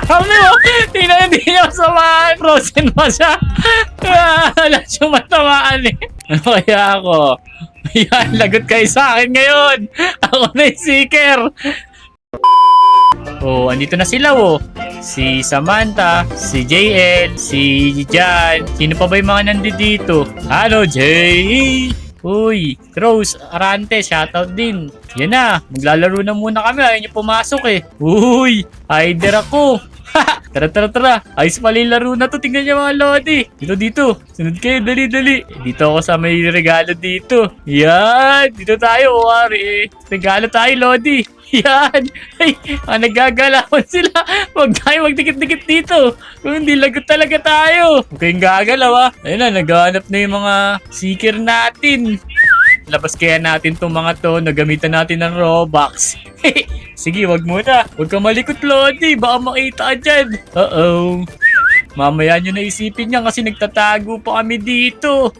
Kami mo, tingnan hindi niya masamaan. Frozen pa siya. Wala siyang matamaan eh. Ano kaya ako? Yan, lagot kayo sa akin ngayon. Ako na yung seeker. Oh, andito na sila oh. Si Samantha, si JL, si Jan. Sino pa ba yung mga nandito? Hello, Jay! Uy, Rose, Arante, shoutout din. Yan na, maglalaro na muna kami. Ayaw niyo pumasok eh. Uy, hider ako. Tara. Ayos pala yung laro na to. Tingnan niyo mga Lodi. Dito. Sunod kayo, dali. Dito ako sa may regalo dito. Yan, dito tayo. Wari. Regalo tayo, Lodi. Yan. Ay, nagagalawan sila. Huwag tayo magdikit-dikit dito. Kung hindi, lagot talaga tayo. Huwag kayong gagalaw ah. Ayun na, naghahanap na yung mga seeker natin. Labas kaya natin itong mga to. Nagamitan natin ng Robux. Sige, wag muna. Huwag ka malikot, Lodi. Baka makita ka dyan. Uh-oh. Mamaya nyo naisipin niya kasi nagtatago pa kami dito.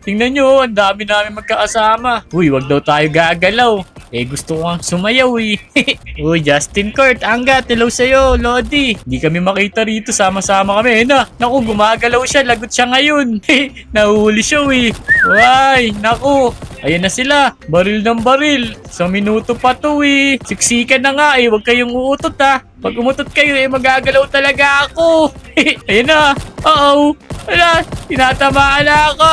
Tingnan nyo, ang dami namin magkakasama. Uy, wag daw tayo gagalaw. Eh, gusto ko ang sumayaw eh. Uy, Justin Kurt, Angga, hello sa'yo, Lodi. Hindi kami makita rito, sama-sama kami. Eh na, naku, gumagalaw siya, lagot siya ngayon. Nahuli siya eh. Why, naku. Ayan na sila, baril ng baril. Sa minuto pa to eh. Siksikan na nga eh, huwag kayong uutot ha. Pag umutot kayo eh, magagalaw talaga ako. Ayan na, uh-oh. Wala, tinatamaan na ako.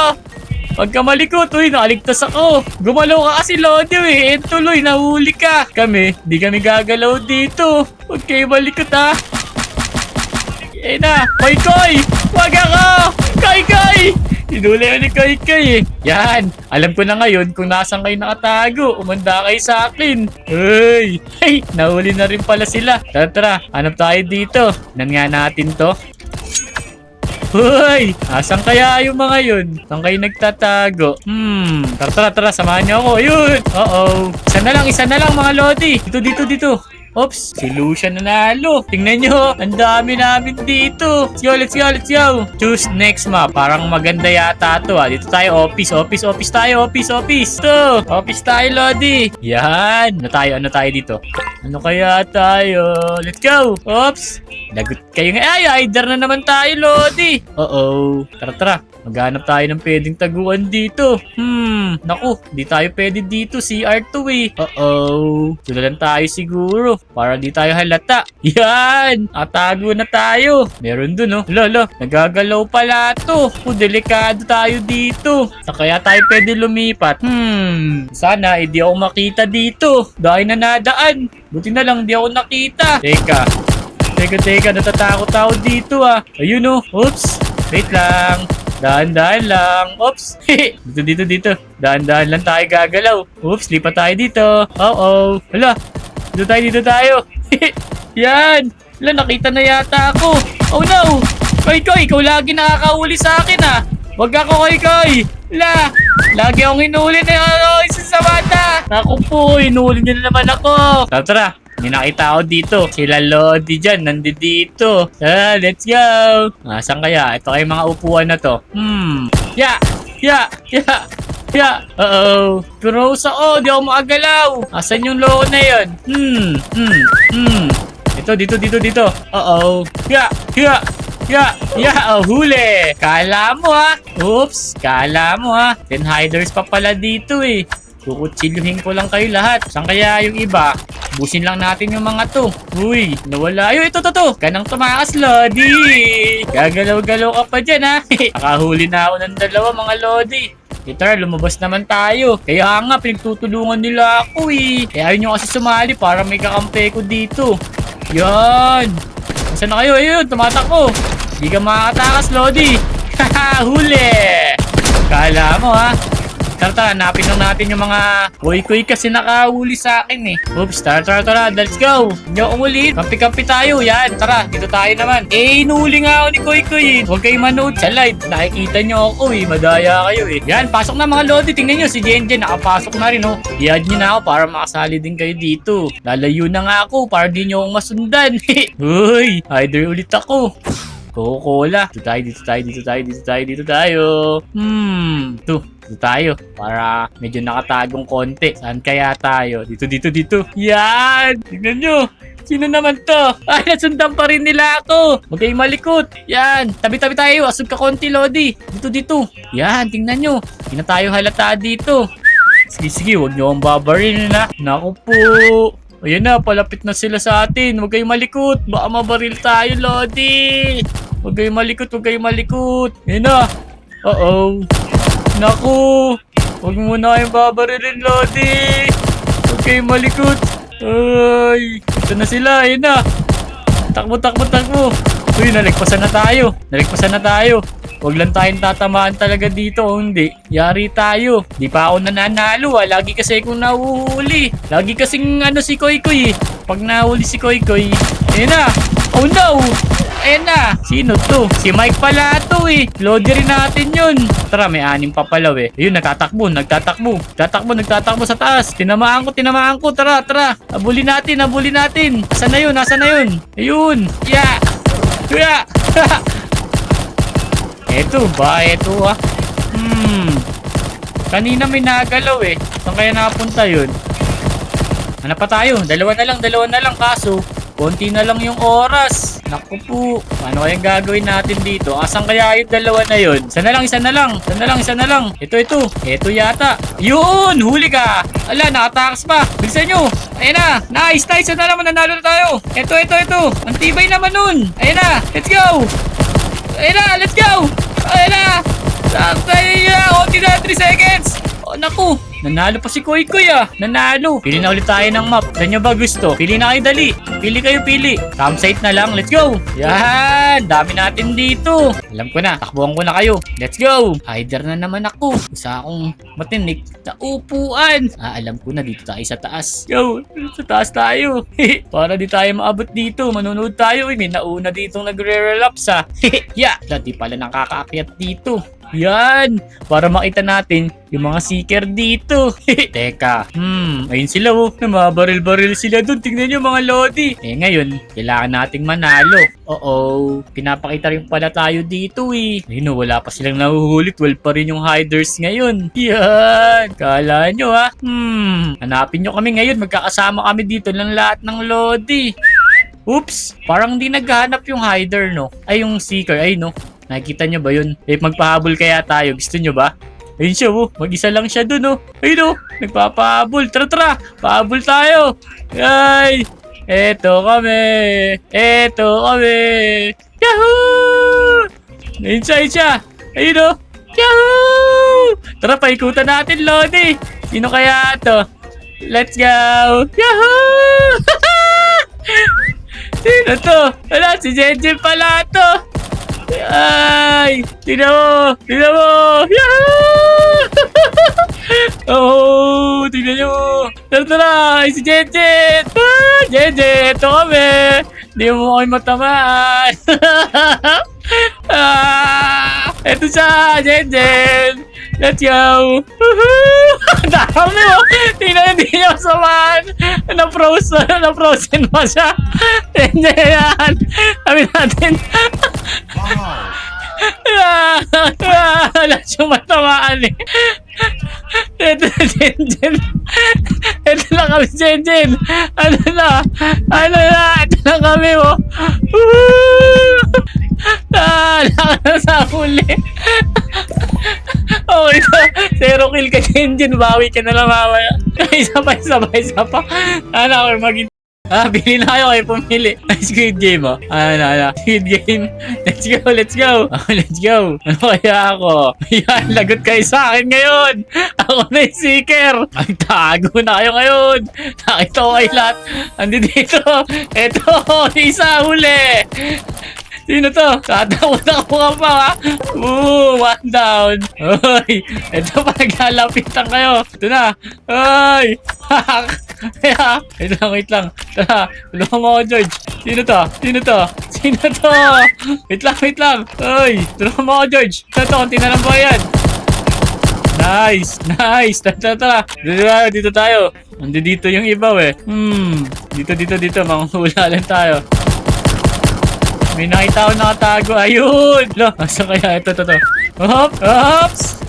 Huwag ka malikot, uy, nakaligtas ako. Gumalaw ka kasi, Lodi, eh. Tuloy, nahuli ka. Kami, di kami gagalaw dito. Huwag kayo malikot, ha. Eh na, Koy! Huwag ako! Koy! Hinuli ko ni Koy, eh. Yan, alam ko na ngayon kung nasan kayo nakatago. Umanda kayo sa akin. Hey, nahuli na rin pala sila. Tara, hanap tayo dito. Nan nga natin to. Hoy! Asan kaya yung mga yun? Saan kayo nagtatago? Tara, samahan niyo ako. Ayun! Uh-oh. Isa na lang mga Lodi. Dito. Oops, si Lucia nanalo. Tingnan nyo, ang dami namin dito. Let's go. Choose next map. Parang maganda yata to ah. Dito tayo, office tayo, office. To, office tayo, Lodi. Yan. Ano tayo dito? Ano kaya tayo? Let's go. Oops. Lagot kayo nga. Ay, hider na naman tayo, Lodi. Uh-oh. Tara. Maghanap tayo ng pwedeng taguan dito. Naku, di tayo pwede dito. CR2 eh. Uh-oh. Sulalan tayo siguro. Para di tayo halata. Yan! Atago na tayo. Meron dun oh. Lolo, nagagalaw pala to. Delikado tayo dito. Sa kaya tayo pwede lumipat. Sana di ako makita dito. Dahil na nadaan. Buti na lang di ako nakita. Teka, natatakot ako dito ah. Ayun oh. Oops. Wait lang. Dahan-dahan lang. Oops. Dito. Dahan-dahan lang tayo gagalaw. Oops, lipat tayo dito. Uh-oh. Hala. Dito tayo. Yan. Hala, nakita na yata ako. Oh no. Koy, ikaw lagi nakakahuli sa akin ah. Wag ako, Koy. Hala. Lagi akong hinuli na isa sa bata. Naku po, hinuli niyo na naman ako. Tara. May nakita ako dito. Sila Lodi dyan. Nandito. Let's go. Saan kaya? Ito kayo mga upuan na to. Yeah. Uh-oh. Pero ako. Di ako makagalaw. Asan yung loko na yun? Dito. Uh-oh. Yeah. Oh, huli. Kala mo ha. Oops. Kala mo ha. 10 hiders pa pala dito eh. Kukutsiluhin ko lang kayo lahat. Saan kaya yung iba? Busin lang natin yung mga to. Uy, nawala. Ayun, ito. Kanang tumakas, Lodi. Gagalaw-galaw ka pa dyan, ha? Nakahuli na ako ng dalawa, mga Lodi. Tara, lumabas naman tayo. Kaya nga, pinagtutulungan nila ako, eh. Kaya ayaw nyo kasi sumali para may kakampi ko dito. Yan. Saan na kayo? Ayun, tumatakbo. Hindi ka makakatakas, Lodi. Haha, huli. Kala mo, ha? Tara, hanapin lang natin yung mga koy kasi nakahuli sa akin eh. Oops, tara, let's go. Hindi ako ulit. Kampi-kampi tayo, yan. Tara, dito tayo naman. Inuuli nga ako ni Koy. Huwag kayo manood sa live. Nakikita nyo ako eh, madaya kayo eh. Yan, pasok na mga Lodi. Tingnan nyo, si Jenjen nakapasok na rin oh. I-add nyo na ako para makasali din kayo dito. Lalayo na nga ako para di nyo akong masundan. Uy, hider ulit ako. Coca-Cola. Dito tayo, dito tayo, dito tayo, dito tayo, dito tayo. Dito tayo. Para medyo nakatagong konti. Saan kaya tayo? Dito. Yan! Tignan nyo. Sino naman to? Ay, nasundan pa rin nila ako. Huwag kayong malikot. Yan. Tabi-tabi tayo. Asog ka konti, Lodi. Dito. Yan, tingnan nyo. Hindi na tayo halata dito. Sige. Huwag nyo akong babaril na. Naku po. Ayan na, palapit na sila sa atin. Huwag kayong malikot. Baka mabaril tayo, Lodi. Huwag kayong malikot. Ayan na. Uh-oh. Naku. Huwag muna kayong babarilin, Lodi. Huwag kayong malikot. Ay, ito na sila, ayun na. Takbo. Uy, naligpasan na tayo. Huwag lang tayong tatamaan talaga dito, hindi. Yari tayo. Di pa ako nananalo, lagi kasi akong nahuhuli. Lagi kasing si Koy Koy. Pag nahuli si Koy Koy, ayun na. Oh no! Ayun na. Sino to? Si Mike pala to Loader rin natin yun. Tara, may 6 pa pala Ayun, nagtatakbo sa taas. Tinamaan ko. Tara. Abulin natin. Nasaan na yun? Ayun. Yeah. Eto Kanina may nagalaw Saan kaya napunta yun? Ano pa tayo? Dalawa na lang kaso konti na lang yung oras. Naku po. Paano kayang gagawin natin dito? Asan kaya yung dalawa na yun? Isa na lang. Ito yata. Yun! Huli ka! Ala, nakatakas pa. Bilisan nyo. Ayan na. Nice. Isa na lang. Nanalo na tayo. Ito. Ang tibay naman nun. Ayan na. Let's go. Ayan na. Sakay na. Konti na. 3 seconds. Oh, naku. Nanalo pa si Koy Koy Nanalo. Pili na ulit tayo ng map. Saan nyo ba gusto? Pili na kayo dali. Pili. Campsite na lang. Let's go. Yan. Dami natin dito. Alam ko na. Takbuhan ko na kayo. Let's go. Hider na naman ako. Isa akong matinik na upuan. Alam ko na. Dito tayo sa taas. Go. Sa taas tayo. Para di tayo maabot dito. Manonood tayo. May nauna ditong nagre-relapse Yeah. Dati pala nakakaakyat dito. Yan. Para makita natin yung mga seeker dito. Teka. Ayun sila Namabaril-baril sila dun. Tingnan nyo mga Lodi. Ngayon, kailangan nating manalo. Pinapakita rin pala tayo dito Ayun wala pa silang nahuhuli. 12 pa rin yung hiders ngayon. Yan. Kala nyo hanapin nyo kami ngayon. Magkakasama kami dito ng lahat ng Lodi. Oops. Parang di naghahanap yung hider Ay yung seeker. Ay nakikita nyo ba yun? Magpahabol kaya tayo. Gusto nyo ba? Ayun siya mag-isa lang siya dun Ayun nagpapahabol. Tara. Pahabol tayo. Ay. Eto kami. Yahoo! Ayun siya. Ayun Yahoo! Tara, paikutan natin, Lodi. Sino kaya to? Let's go. Yahoo! Sino to? Wala, si Jenjen pala to. Ay! Tignan mo! Yahoo! Tignan nyo! Tara! Ay, si Jenjen! Jenjen! Ito kami! Hindi mo kami matamaan! Ito siya! Jenjen! Let's go! Dami Tingnan hindi niya samaan! Na-frozen pa siya! Jenjen! Sabi natin! Wala siyang matamaan Ito na Jenjen. Ito na kami Jenjen. Ano na ito na kami Lakas na sa huli. Okay na. 0 kill ka Jenjen. Bawi ka na lang mamaya. Isa pa. Ano ako maging bili na kayo pumili. Squid Game Squid Game. Let's go. Let's go. Ano kaya ako? Yan, lagot kayo sa akin ngayon. Ako na yung seeker. Magtago na kayo ngayon. Nakita ko kayo lahat. Andi dito. Eto, isa huli. Sino to? Tatakot ka pa one down. Uy, eto pa naglalapitan kayo. Ito na. Uy. Wait lang. Tara, tulungan mo ako, George. Sino to? Wait lang. Uy, tulungan mo ako, George. Ito, konti na lang ba yan? Nice. Tara. Dito tayo. Dito yung iba Dito. Manghula lang tayo. May nakita ako nakatago. Ayun! Lo, asa kaya? Ito. Hop! Hops!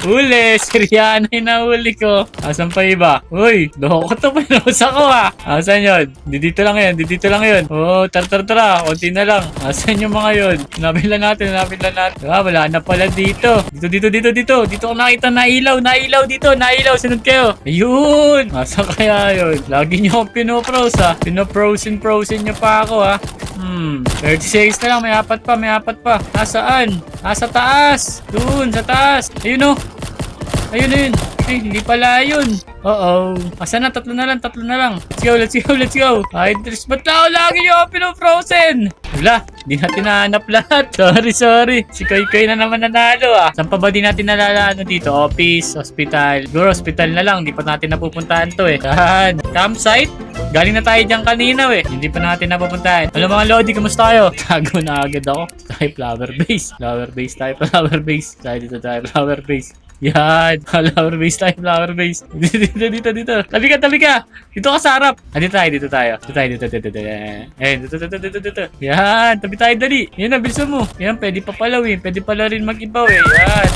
Huli! Siriana yung nahuli ko. Asan pa iba? Uy! Loko to. Pinusa ko ha. Asan yun? Dito lang yun. Oh, tara. Kunti na lang. Asan yung mga yun? Hanapin lang natin. Wala na pala dito. Dito. Dito ko nakita na ilaw. Nailaw. Sunod kayo. Ayun! Asan kaya yun? Lagi nyo akong pinoprose ha. Pinoprosin nyo pa ako ha. 30 seconds na lang. May apat pa. Nasaan? Nasa taas. Doon, sa taas. Ayun o. Ayun na yun. Ay, hindi pala yun. Uh-oh. Asa na? Tatlo na lang. Let's go. Ay, ba't na ako lagi nyo ako pinofrozen? Wala, di natin nahanap lahat. Sorry. Si Koy na naman nanalo ah. Saan pa ba di natin nalala dito? Office, hospital. Siguro hospital na lang. Di pa natin napupuntahan to eh. Yan. Campsite? Galing na tayo dyan kanina eh. Hindi pa natin napupuntahan. Alam mga Lodi, kamusta kayo? Tago na agad ako. Tayo flower base. Tayo dito flower base. Yan. Flower base. Dito. Tabi ka. Dito ka sa harap. Dito tayo. Dito. Ayan, dito. Yan. Tabi tayo dali. Yan na, bilisan mo. Yan, pwede pa palawin. Pwede pala rin mag-ibaw eh. Yan.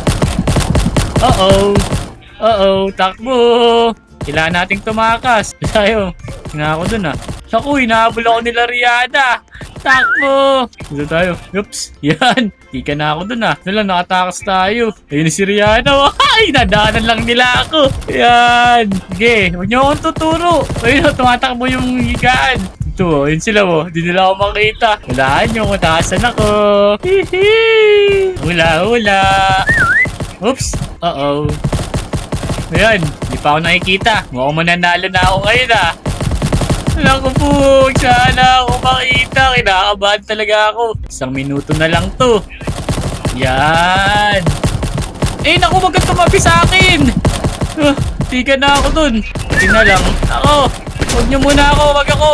Uh-oh. Takbo. Kailangan nating tumakas. Tayo. Tingnan ako dun ah. Naku, hinahabol ako nila Rihanna. Takbo. Dito tayo. Oops. Yan. Tika na ako dun ah. Doon lang, nakatakas tayo. Ayun si Rihanna. Ay, nadaanan lang nila ako. Yan. Sige, huwag niyo akong tuturo. Ayun, tumatakbo yung higaan. Ito, yun sila mo. Hindi nila ako makita. Walaan nyo, matakasan ako. Hihi. Hula. Oops. Uh-oh. Ayan, hindi pa ako nakikita. Mukhang mananalo na ako ngayon ah. Naku po, sana ako makita. Kinakabahan talaga ako. 1 minuto na lang to. Yan. Naku, wag kang tumabi sa akin. Tika na ako dun. Tika na lang. Ako, huwag nyo muna ako. Wag ako.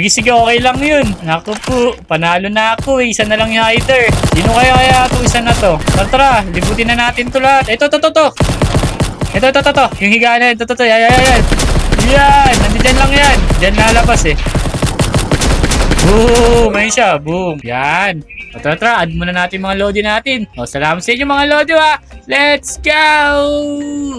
Sige, okay lang yun. Naku po, panalo na ako eh. Isa na lang yung hider. Sino kaya ito isa na to? Tara, libutin na natin to lahat. Ito. Ito. Yung higaan na yun. Ito. Yan. Nandiyan lang yan. Diyan lalabas eh. Boom! Ayun siya. Boom. Yan. Tara. Add muna natin mga Lodi natin. Salamat sa inyo mga Lodi ha. Let's go!